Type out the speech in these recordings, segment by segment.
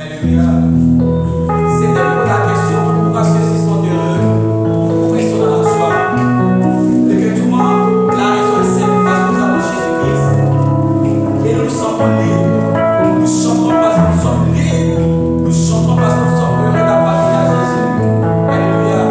Alléluia. C'était pour la question pourquoi ceux-ci sont heureux, pourquoi ils sont dans la joie. Effectivement, la raison est simple parce que nous avons Jésus-Christ. Et nous sommes libres. Nous chantons parce que nous sommes libres. Nous chantons parce que nous sommes heureux d'appartenir à Jésus. Alléluia.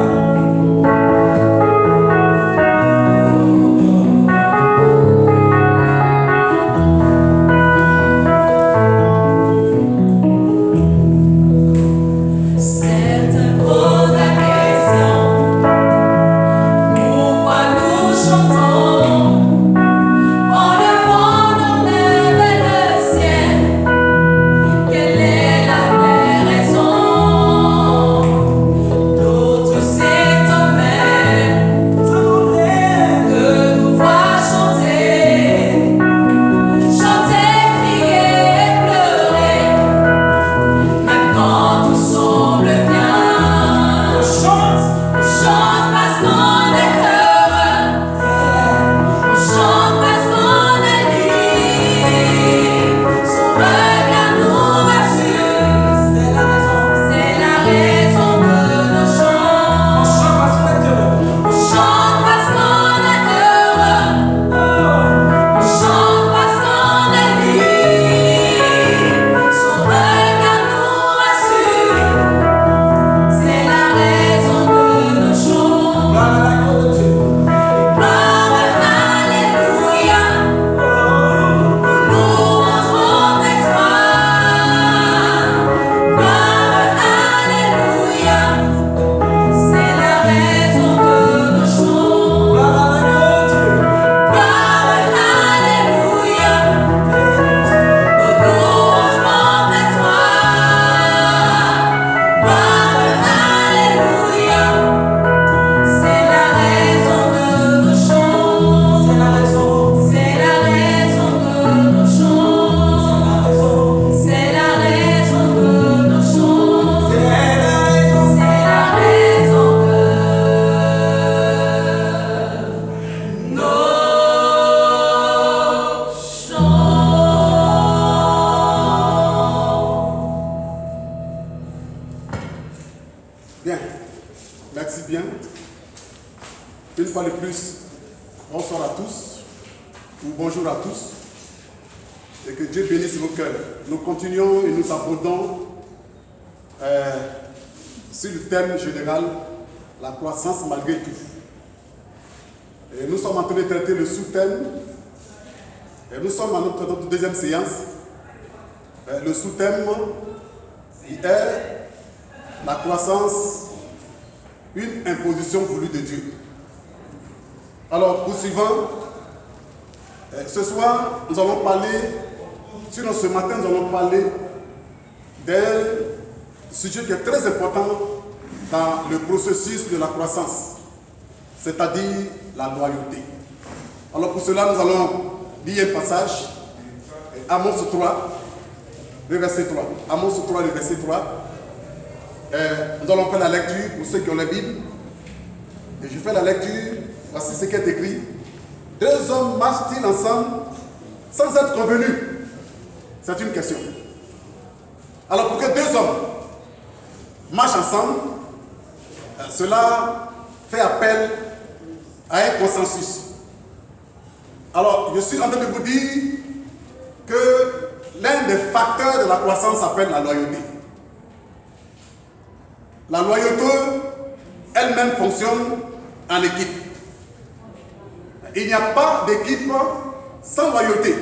Bien, merci bien. Une fois de plus, bonsoir à tous, ou bonjour à tous, et que Dieu bénisse vos cœurs. Nous continuons et nous abordons sur le thème général, la croissance malgré tout. Et nous sommes en train de traiter le sous-thème, et nous sommes à notre deuxième séance. Le sous-thème est la croissance, une imposition voulue de Dieu. Alors, poursuivant, ce soir, nous allons parler, sinon ce matin, nous allons parler d'un sujet qui est très important dans le processus de la croissance, c'est-à-dire la loyauté. Alors, pour cela, nous allons lire un passage, Amos 3, le verset 3. Amos 3, le verset 3. Nous allons faire la lecture pour ceux qui ont la Bible. Et je fais la lecture. Voici ce qui est écrit. Deux hommes marchent-ils ensemble sans être convenus? C'est une question. Alors pour que deux hommes marchent ensemble, cela fait appel à un consensus. Alors je suis en train de vous dire que l'un des facteurs de la croissance s'appelle la loyauté. La loyauté elle-même fonctionne en équipe. Il n'y a pas d'équipe sans loyauté.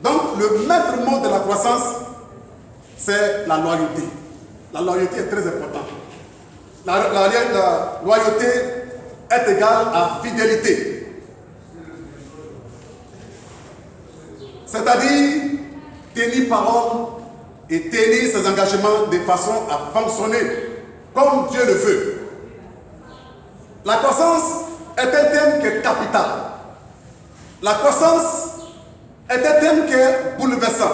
Donc, le maître mot de la croissance, c'est la loyauté. La loyauté est très importante. La loyauté est égale à fidélité. C'est-à-dire tenir parole et tenir ses engagements de façon à fonctionner comme Dieu le veut. La croissance est un thème qui est capital. La croissance est un thème qui est bouleversant.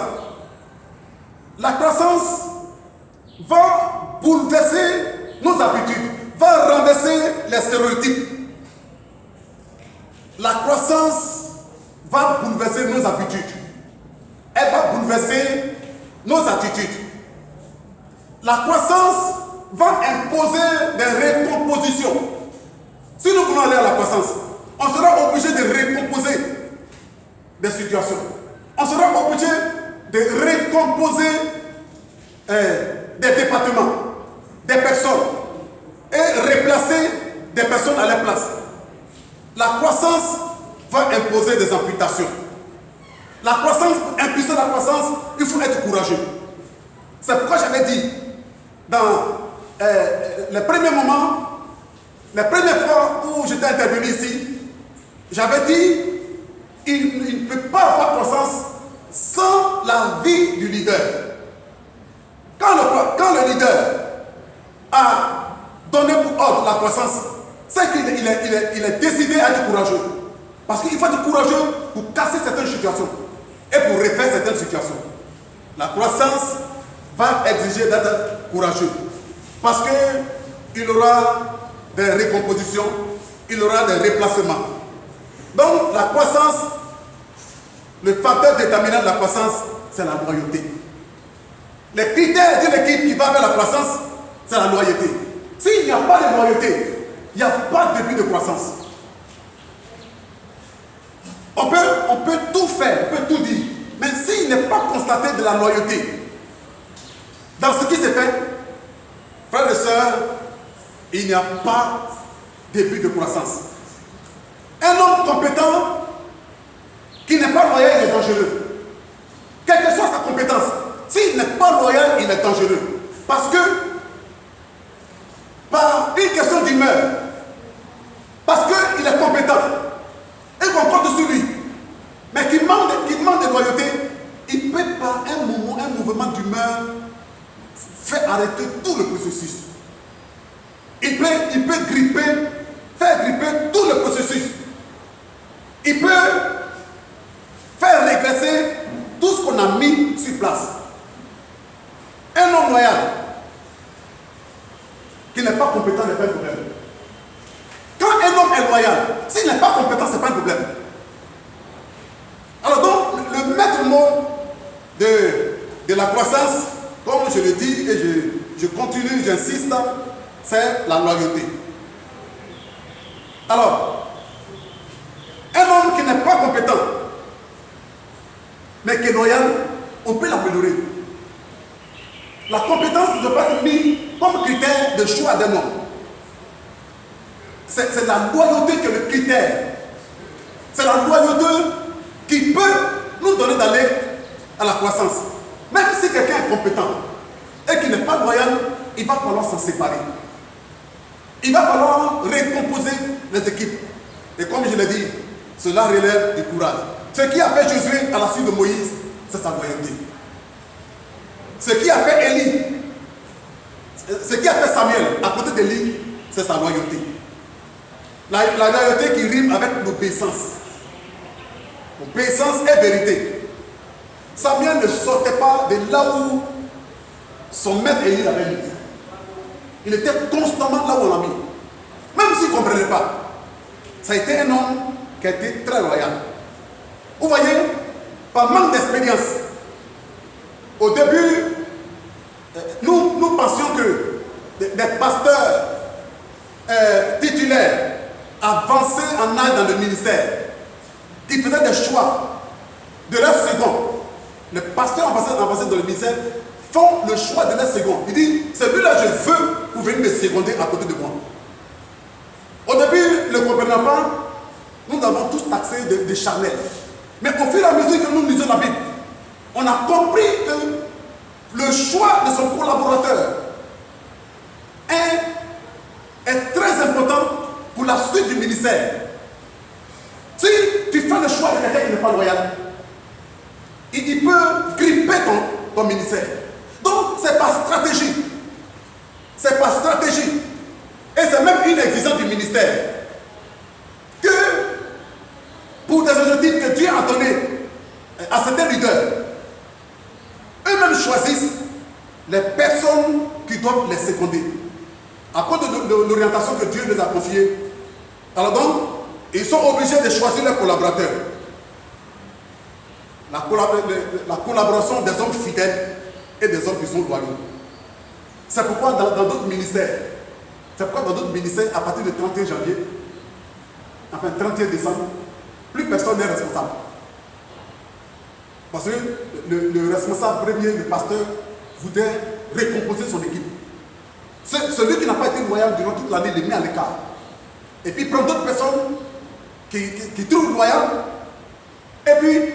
La croissance va bouleverser nos habitudes, va renverser les stéréotypes. La croissance va bouleverser nos habitudes. Elle va bouleverser nos attitudes. La croissance va imposer des recompositions. Si nous voulons aller à la croissance, on sera obligé de recomposer des situations. On sera obligé de recomposer des départements, des personnes et replacer des personnes à leur place. La croissance va imposer des amputations. La croissance, pour impulser la croissance, il faut être courageux. C'est pourquoi j'avais dit, dans les premiers moments, les premières fois où j'étais intervenu ici, j'avais dit, il ne peut pas avoir croissance sans la vie du leader. Quand le leader a donné pour ordre la croissance, c'est qu'il est décidé à être courageux. Parce qu'il faut être courageux pour casser certaines situations et pour refaire certaines situations. La croissance va exiger d'être courageux. Parce qu'il aura des recompositions, il aura des replacements. Donc la croissance, le facteur déterminant de la croissance, c'est la loyauté. Les critères d'une équipe qui va vers la croissance, c'est la loyauté. S'il n'y a pas de loyauté, il n'y a pas de début de croissance. On peut tout faire, on peut tout dire, mais s'il n'est pas constaté de la loyauté dans ce qui s'est fait, frères et sœurs, il n'y a pas de début de croissance. Un homme compétent qui n'est pas loyal, il est dangereux. Quelle que soit sa compétence, s'il n'est pas loyal, il est dangereux. Parce que, par une question d'humeur, parce qu'il est compétent, et qu'on compte sur lui, mais qu'il manque de loyauté, il peut par un mouvement d'humeur faire arrêter tout le processus. Il peut faire gripper tout le processus. Il peut faire régresser tout ce qu'on a mis sur place. Un homme loyal qui n'est pas compétent n'est pas un problème. Quand un homme est loyal, s'il n'est pas compétent, ce n'est pas un problème. Alors donc, le maître mot de la croissance, comme je le dis et je continue, j'insiste, c'est la loyauté. Alors, un homme qui n'est pas compétent, mais qui est loyal, on peut l'améliorer. La compétence ne doit pas être mise comme critère de choix d'un homme. C'est la loyauté qui est le critère. C'est la loyauté qui peut nous donner d'aller à la croissance. Même si quelqu'un est compétent et qui n'est pas loyal, il va falloir s'en séparer. Il va falloir recomposer les équipes. Et comme je l'ai dit, cela relève du courage. Ce qui a fait Josué à la suite de Moïse, c'est sa loyauté. Ce qui a fait Élie, ce qui a fait Samuel à côté d'Élie, c'est sa loyauté. La loyauté qui rime avec l'obéissance. Obéissance et vérité. Samuel ne sortait pas de là où son maître Élie l'avait mis. Il était constamment là où on l'a mis. Même s'il ne comprenait pas. Ça a été un homme qui a été très loyal. Vous voyez, par manque d'expérience, au début, nous pensions que des pasteurs titulaires avancés en âge dans le ministère, qui faisaient des choix de leur second. Les pasteurs avancés dans le ministère font le choix de leur second. Ils disent, celui-là je veux pour venir me seconder à côté de moi. Au début, ne comprenant pas, nous avons tous taxé de charnel. Mais au fur et à mesure que nous lisons la Bible, on a compris que le choix de son collaborateur est très important pour la suite du ministère. Si tu fais le choix de quelqu'un qui n'est pas loyal, il peut gripper ton ministère. Donc, c'est par stratégie. C'est par stratégie. Et c'est même une exigence du ministère. Que pour des objectifs que Dieu a donnés à certains leaders, eux-mêmes choisissent les personnes qui doivent les seconder. À cause de l'orientation que Dieu les a confiée. Alors donc, ils sont obligés de choisir leurs collaborateurs. La collaboration des hommes fidèles et des hommes qui sont loyaux. C'est pourquoi dans d'autres ministères, à partir du 31 janvier, enfin 31 décembre, plus personne n'est responsable. Parce que le responsable premier, le pasteur, voudrait récomposer son équipe. Celui qui n'a pas été loyal durant toute l'année, il les met à l'écart. Et puis il prend d'autres personnes qui trouvent loyales, et puis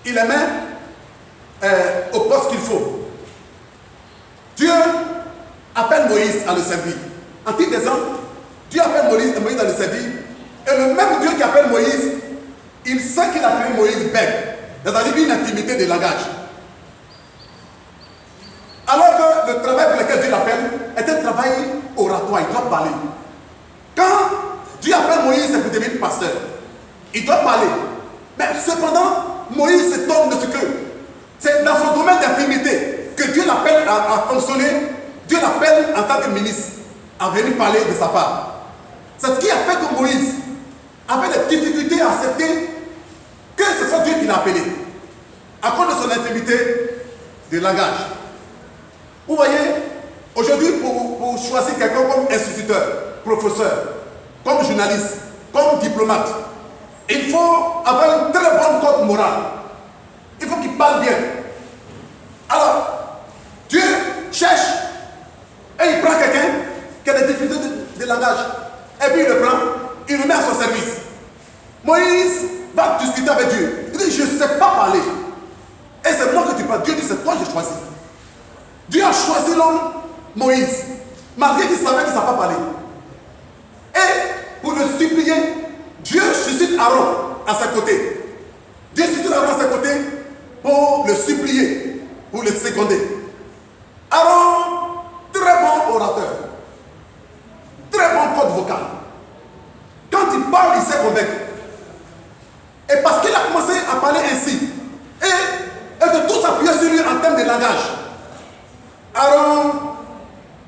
il les met au poste qu'il faut. Dieu appelle Moïse à le servir. En titre d'exemple, Dieu appelle Moïse à le servir, et le même Dieu qui appelle Moïse, il sait qu'il a appelé Moïse bête, c'est-à-dire une intimité de langage. Alors que le travail pour lequel Dieu l'appelle est un travail oratoire, il doit parler. Quand Dieu appelle Moïse, c'est pour devenir pasteur. Il doit parler. Mais cependant, Moïse s'étonne de ce que c'est dans son domaine d'infimité que Dieu l'appelle à fonctionner. Dieu l'appelle en tant que ministre à venir parler de sa part. C'est ce qui a fait que Moïse avait des difficultés à accepter que ce soit Dieu qui l'a appelé, à cause de son intimité de langage. Vous voyez, aujourd'hui, pour choisir quelqu'un comme instituteur, professeur, comme journaliste, comme diplomate, il faut avoir une très bonne code morale. Il faut qu'il parle bien. Alors, Dieu cherche et il prend quelqu'un qui a des difficultés de langage. Et puis il le prend, il le met à son service. Moïse va discuter avec Dieu. Il dit, je ne sais pas parler. Et c'est moi que tu parles. Dieu dit, c'est toi que j'ai choisi. Dieu a choisi l'homme Moïse, malgré qu'il savait qu'il ne savait pas parler. Et pour le supplier, Dieu suscite Aaron à ses côtés. Dieu suscite Aaron à ses côtés pour le supplier, pour le seconder. Aaron, très bon orateur, très bon code vocal. Quand il parle, il sait convaincre. Et parce qu'il a commencé à parler ainsi, et de tout s'appuyer sur lui en termes de langage, Aaron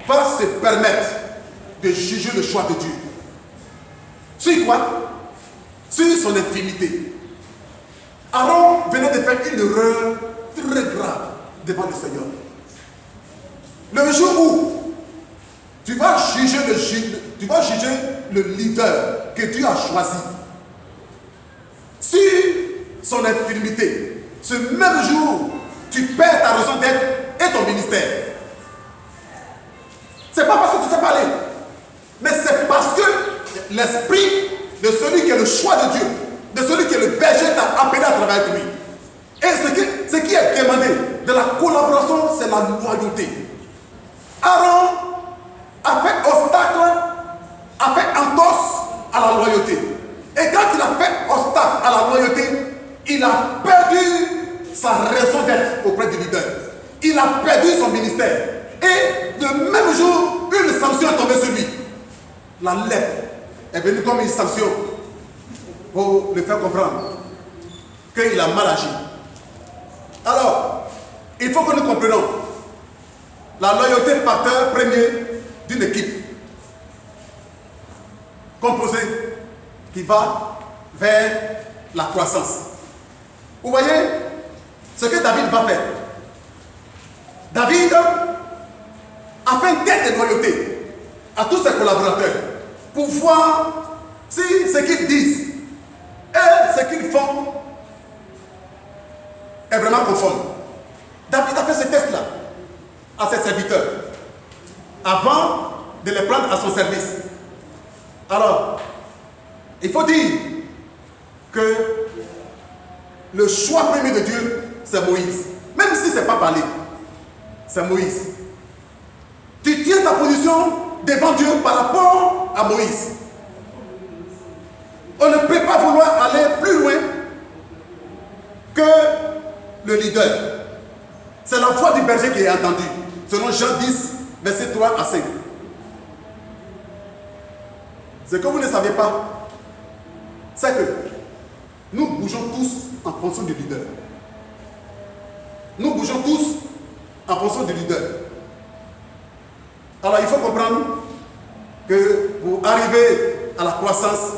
va se permettre de juger le choix de Dieu. Sur quoi? Sur son intimité. Aaron venait de faire une erreur très grave devant le Seigneur. Le jour où tu vas juger le leader que Dieu a choisi, sur son infirmité, ce même jour, tu perds ta raison d'être et ton ministère. C'est pas parce que tu sais parler, mais c'est parce que l'esprit de celui qui est le choix de Dieu, de celui qui est le berger, t'a appelé à travailler avec lui. Et ce qui est demandé de la collaboration, c'est la loyauté. Aaron a fait obstacle, a fait entorse à la loyauté. Et quand il a fait obstacle à la loyauté, il a perdu sa raison d'être auprès du leader. Il a perdu son ministère. Et le même jour, une sanction est tombée sur lui. La lèpre est venue comme une sanction pour le faire comprendre qu'il a mal agi. Alors, il faut que nous comprenions la loyauté facteur premier d'une équipe composée qui va vers la croissance. Vous voyez ce que David va faire. David a fait un test de loyauté à tous ses collaborateurs pour voir si ce qu'ils disent et ce qu'ils font est vraiment conforme. David a fait ce test-là à ses serviteurs avant de les prendre à son service. Alors, il faut dire que le choix premier de Dieu, c'est Moïse. Même si ce n'est pas parlé, c'est Moïse. Tu tiens ta position devant Dieu par rapport à Moïse. On ne peut pas vouloir aller plus loin que le leader. C'est la voix du berger qui est entendue, selon Jean 10, verset 3 à 5. Ce que vous ne saviez pas, c'est que nous bougeons tous en fonction du leader. Nous bougeons tous en fonction du leader. Alors il faut comprendre que pour arriver à la croissance,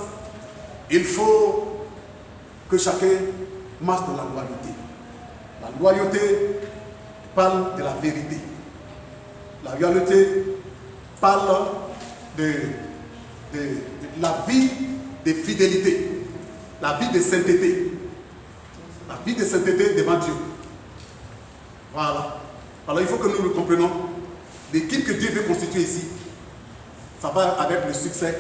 il faut que chacun marche dans la loyauté. La loyauté parle de la vérité. La loyauté parle de la vie de fidélité, la vie de sainteté. La vie de sainteté devant Dieu. Voilà. Alors il faut que nous le comprenions. L'équipe que Dieu veut constituer ici, ça va avec le succès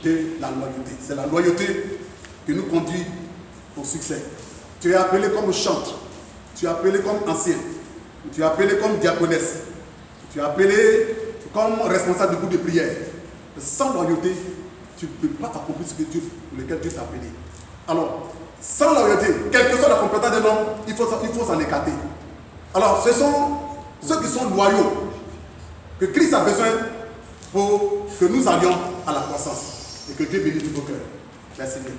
de la loyauté. C'est la loyauté qui nous conduit au succès. Tu es appelé comme chantre, tu es appelé comme ancien, tu es appelé comme diaconesse, tu es appelé comme responsable du groupe de prière. Sans loyauté, tu ne peux pas accomplir ce que Dieu, pour lequel Dieu t'a appelé. Alors, sans loyauté, quelle que soit la compétence de l'homme, il faut s'en écarter. Alors, ce sont ceux qui sont loyaux que Christ a besoin pour que nous allions à la croissance et que Dieu bénisse tous vos cœurs. Merci bien.